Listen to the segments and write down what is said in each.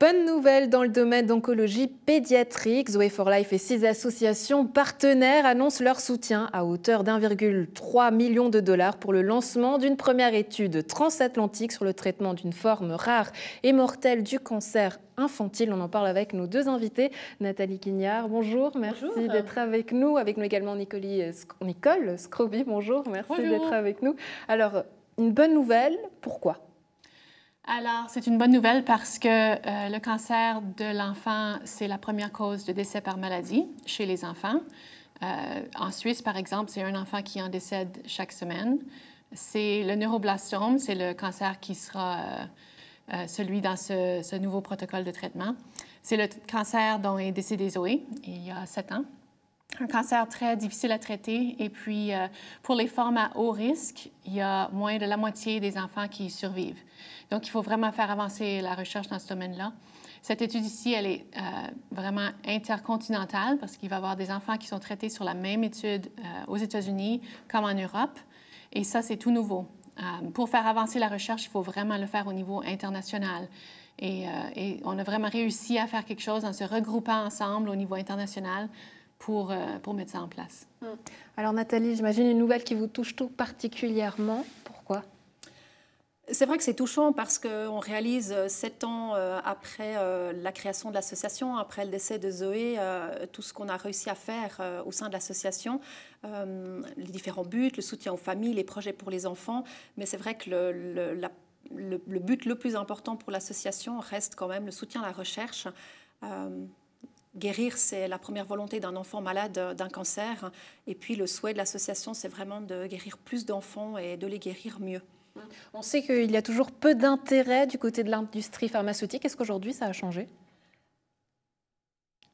Bonne nouvelle dans le domaine d'oncologie pédiatrique. Zoé for Life et 6 associations partenaires annoncent leur soutien à hauteur d'1,3 million de dollars pour le lancement d'une première étude transatlantique sur le traitement d'une forme rare et mortelle du cancer infantile. On en parle avec nos deux invités. Nathalie Quignard, bonjour, merci d'être avec nous. Avec nous également Nicole Scroby, bonjour, merci d'être avec nous. Alors, une bonne nouvelle, pourquoi ? Alors, c'est une bonne nouvelle parce que le cancer de l'enfant, c'est la première cause de décès par maladie chez les enfants. En Suisse, par exemple, c'est un enfant qui en décède chaque semaine. C'est le neuroblastome, c'est le cancer qui sera celui dans ce nouveau protocole de traitement. C'est le cancer dont est décédée Zoé il y a 7 ans. Un cancer très difficile à traiter. Et puis, pour les formes à haut risque, il y a moins de la moitié des enfants qui survivent. Donc, il faut vraiment faire avancer la recherche dans ce domaine-là. Cette étude ici, elle est vraiment intercontinentale parce qu'il va y avoir des enfants qui sont traités sur la même étude aux États-Unis comme en Europe. Et ça, c'est tout nouveau. Pour faire avancer la recherche, il faut vraiment le faire au niveau international. Et on a vraiment réussi à faire quelque chose en se regroupant ensemble au niveau international pour mettre ça en place. Alors Nathalie, j'imagine une nouvelle qui vous touche tout particulièrement. Pourquoi ? C'est vrai que c'est touchant parce qu'on réalise 7 ans après la création de l'association, après le décès de Zoé, tout ce qu'on a réussi à faire au sein de l'association, les différents buts, le soutien aux familles, les projets pour les enfants. Mais c'est vrai que le but le plus important pour l'association reste quand même le soutien à la recherche. Guérir, c'est la première volonté d'un enfant malade d'un cancer. Et puis le souhait de l'association, c'est vraiment de guérir plus d'enfants et de les guérir mieux. On sait qu'il y a toujours peu d'intérêt du côté de l'industrie pharmaceutique. Est-ce qu'aujourd'hui, ça a changé ?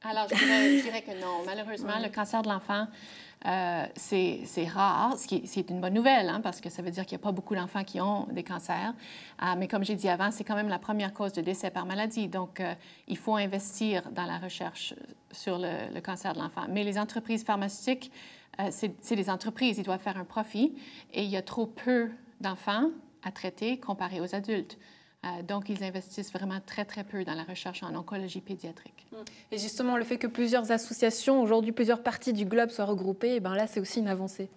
Alors, je dirais que non. Malheureusement, le cancer de l'enfant, c'est rare, c'est une bonne nouvelle, hein, parce que ça veut dire qu'il n'y a pas beaucoup d'enfants qui ont des cancers. Mais comme j'ai dit avant, c'est quand même la première cause de décès par maladie. Donc, il faut investir dans la recherche sur le cancer de l'enfant. Mais les entreprises pharmaceutiques, c'est des entreprises, ils doivent faire un profit. Et il y a trop peu d'enfants à traiter comparé aux adultes. Donc, ils investissent vraiment très, très peu dans la recherche en oncologie pédiatrique. Et justement, le fait que plusieurs associations, aujourd'hui plusieurs parties du globe soient regroupées, et ben là, c'est aussi une avancée.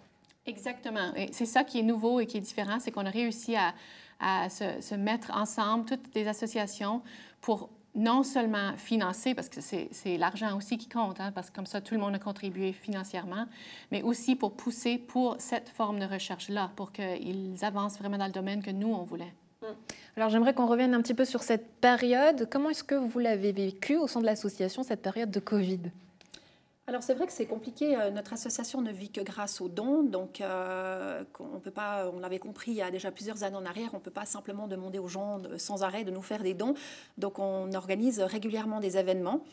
Exactement. Et c'est ça qui est nouveau et qui est différent, c'est qu'on a réussi à se mettre ensemble, toutes les associations, pour non seulement financer, parce que c'est l'argent aussi qui compte, hein, parce que comme ça, tout le monde a contribué financièrement, mais aussi pour pousser pour cette forme de recherche-là, pour qu'ils avancent vraiment dans le domaine que nous, on voulait. Alors, j'aimerais qu'on revienne un petit peu sur cette période. Comment est-ce que vous l'avez vécue au sein de l'association, cette période de Covid ? Alors c'est vrai que c'est compliqué. Notre association ne vit que grâce aux dons, donc on peut pas. On l'avait compris il y a déjà plusieurs années en arrière. On ne peut pas simplement demander aux gens sans arrêt de nous faire des dons. Donc on organise régulièrement des événements.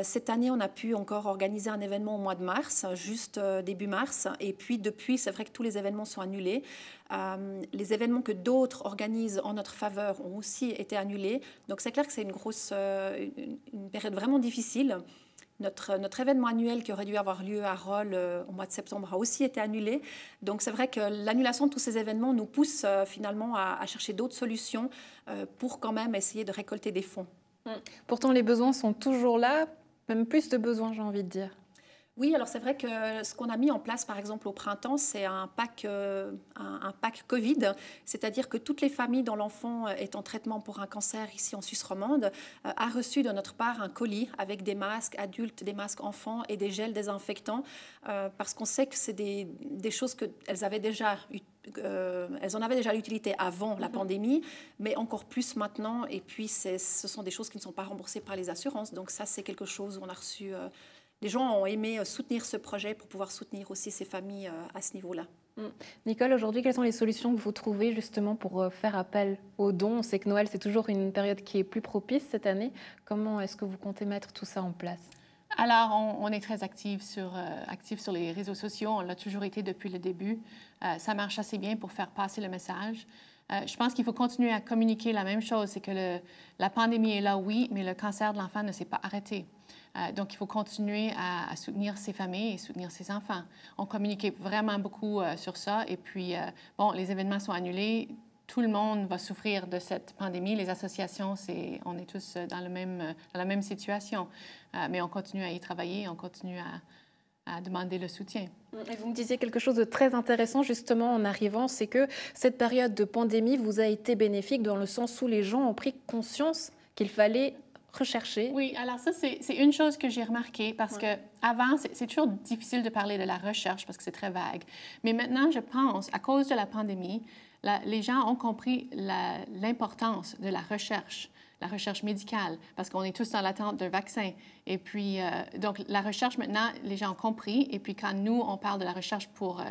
Cette année, on a pu encore organiser un événement au mois de mars, juste début mars. Et puis depuis, c'est vrai que tous les événements sont annulés. Les événements que d'autres organisent en notre faveur ont aussi été annulés. Donc c'est clair que c'est une période vraiment difficile. Notre événement annuel qui aurait dû avoir lieu à Rolle au mois de septembre a aussi été annulé. Donc c'est vrai que l'annulation de tous ces événements nous pousse finalement à chercher d'autres solutions pour quand même essayer de récolter des fonds. Pourtant, les besoins sont toujours là, même plus de besoins, j'ai envie de dire. Oui, alors c'est vrai que ce qu'on a mis en place, par exemple, au printemps, c'est un pack Covid, c'est-à-dire que toutes les familles dont l'enfant est en traitement pour un cancer ici en Suisse romande a reçu de notre part un colis avec des masques adultes, des masques enfants et des gels désinfectants, parce qu'on sait que c'est des choses qu'elles avaient déjà elles en avaient déjà l'utilité avant la pandémie, mais encore plus maintenant. Et puis, ce sont des choses qui ne sont pas remboursées par les assurances. Donc ça, c'est quelque chose où on a reçu... Les gens ont aimé soutenir ce projet pour pouvoir soutenir aussi ces familles à ce niveau-là. Nicole, aujourd'hui, quelles sont les solutions que vous trouvez justement pour faire appel aux dons ? On sait que Noël, c'est toujours une période qui est plus propice cette année. Comment est-ce que vous comptez mettre tout ça en place ? Alors, on est très actifs sur les réseaux sociaux. On l'a toujours été depuis le début. Ça marche assez bien pour faire passer le message. Je pense qu'il faut continuer à communiquer la même chose. C'est que la pandémie est là, oui, mais le cancer de l'enfant ne s'est pas arrêté. Donc, il faut continuer à soutenir ces familles et soutenir ces enfants. On communiquait vraiment beaucoup sur ça. Et puis, bon, les événements sont annulés. tout le monde va souffrir de cette pandémie. Les associations, on est tous dans la même situation. Mais on continue à y travailler, on continue à demander le soutien. Et vous me disiez quelque chose de très intéressant justement en arrivant, c'est que cette période de pandémie vous a été bénéfique dans le sens où les gens ont pris conscience qu'il fallait rechercher. Oui, alors ça, c'est une chose que j'ai remarqué parce qu'avant, c'est toujours difficile de parler de la recherche parce que c'est très vague. Mais maintenant, je pense, à cause de la pandémie, les gens ont compris l'importance de la recherche médicale, parce qu'on est tous dans l'attente d'un vaccin. Et puis, donc, la recherche, maintenant, les gens ont compris. Et puis, quand nous, on parle de la recherche pour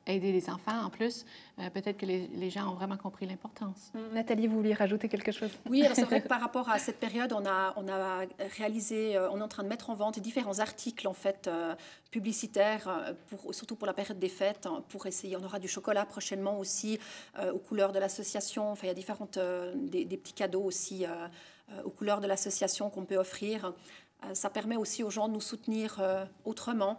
aider les enfants, en plus, peut-être que les gens ont vraiment compris l'importance. Nathalie, vous vouliez rajouter quelque chose? Oui, alors c'est vrai que par rapport à cette période, on a réalisé, on est en train de mettre en vente différents articles, en fait, publicitaires, surtout pour la période des fêtes, pour essayer. On aura du chocolat prochainement aussi, aux couleurs de l'association. Enfin, il y a différentes, des petits cadeaux aussi aux couleurs de l'association qu'on peut offrir. Ça permet aussi aux gens de nous soutenir autrement,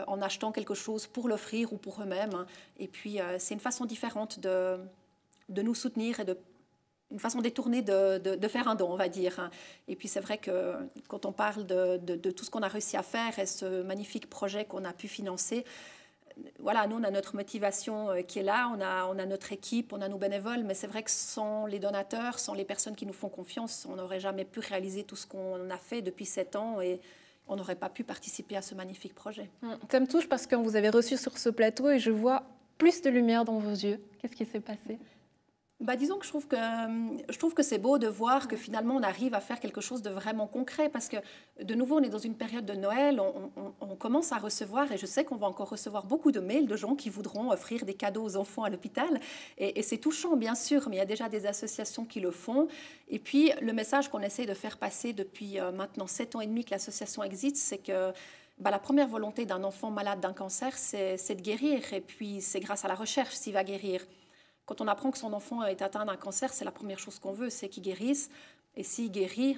en achetant quelque chose pour l'offrir ou pour eux-mêmes. Et puis, c'est une façon différente de nous soutenir et une façon détournée de faire un don, on va dire. Et puis, c'est vrai que quand on parle de tout ce qu'on a réussi à faire et ce magnifique projet qu'on a pu financer, voilà, nous, on a notre motivation qui est là, on a notre équipe, on a nos bénévoles, mais c'est vrai que sans les donateurs, sans les personnes qui nous font confiance, on n'aurait jamais pu réaliser tout ce qu'on a fait depuis 7 ans et on n'aurait pas pu participer à ce magnifique projet. Ça me touche parce que vous avez reçu sur ce plateau et je vois plus de lumière dans vos yeux. Qu'est-ce qui s'est passé ? Disons que je trouve que c'est beau de voir que finalement on arrive à faire quelque chose de vraiment concret parce que de nouveau on est dans une période de Noël, on commence à recevoir et je sais qu'on va encore recevoir beaucoup de mails de gens qui voudront offrir des cadeaux aux enfants à l'hôpital et c'est touchant bien sûr, mais il y a déjà des associations qui le font et puis le message qu'on essaie de faire passer depuis maintenant 7 ans et demi que l'association existe, c'est que la première volonté d'un enfant malade d'un cancer c'est de guérir et puis c'est grâce à la recherche s'il va guérir. Quand on apprend que son enfant est atteint d'un cancer, c'est la première chose qu'on veut, c'est qu'il guérisse. Et s'il guérit,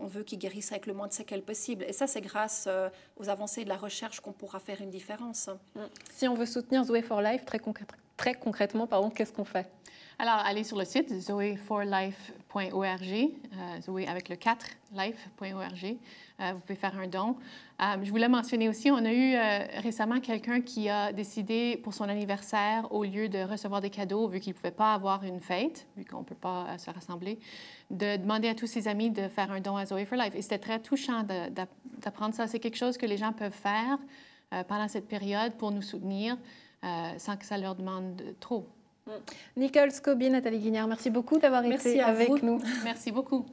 on veut qu'il guérisse avec le moins de séquelles possible. Et ça, c'est grâce aux avancées de la recherche qu'on pourra faire une différence. Si on veut soutenir Zoe for Life, très concrètement, qu'est-ce qu'on fait? Alors, allez sur le site zoeforlife.org, Zoe avec le 4, life.org. Vous pouvez faire un don. Je voulais mentionner aussi, on a eu récemment quelqu'un qui a décidé pour son anniversaire, au lieu de recevoir des cadeaux, vu qu'il ne pouvait pas avoir une fête, vu qu'on ne peut pas se rassembler, de demander à tous ses amis de faire un don à Zoe for Life. Et c'était très touchant d'apprendre ça. C'est quelque chose que les gens peuvent faire pendant cette période pour nous soutenir sans que ça leur demande trop. Nicole Scobie, Nathalie Guignard, merci beaucoup d'avoir été avec nous. Merci beaucoup.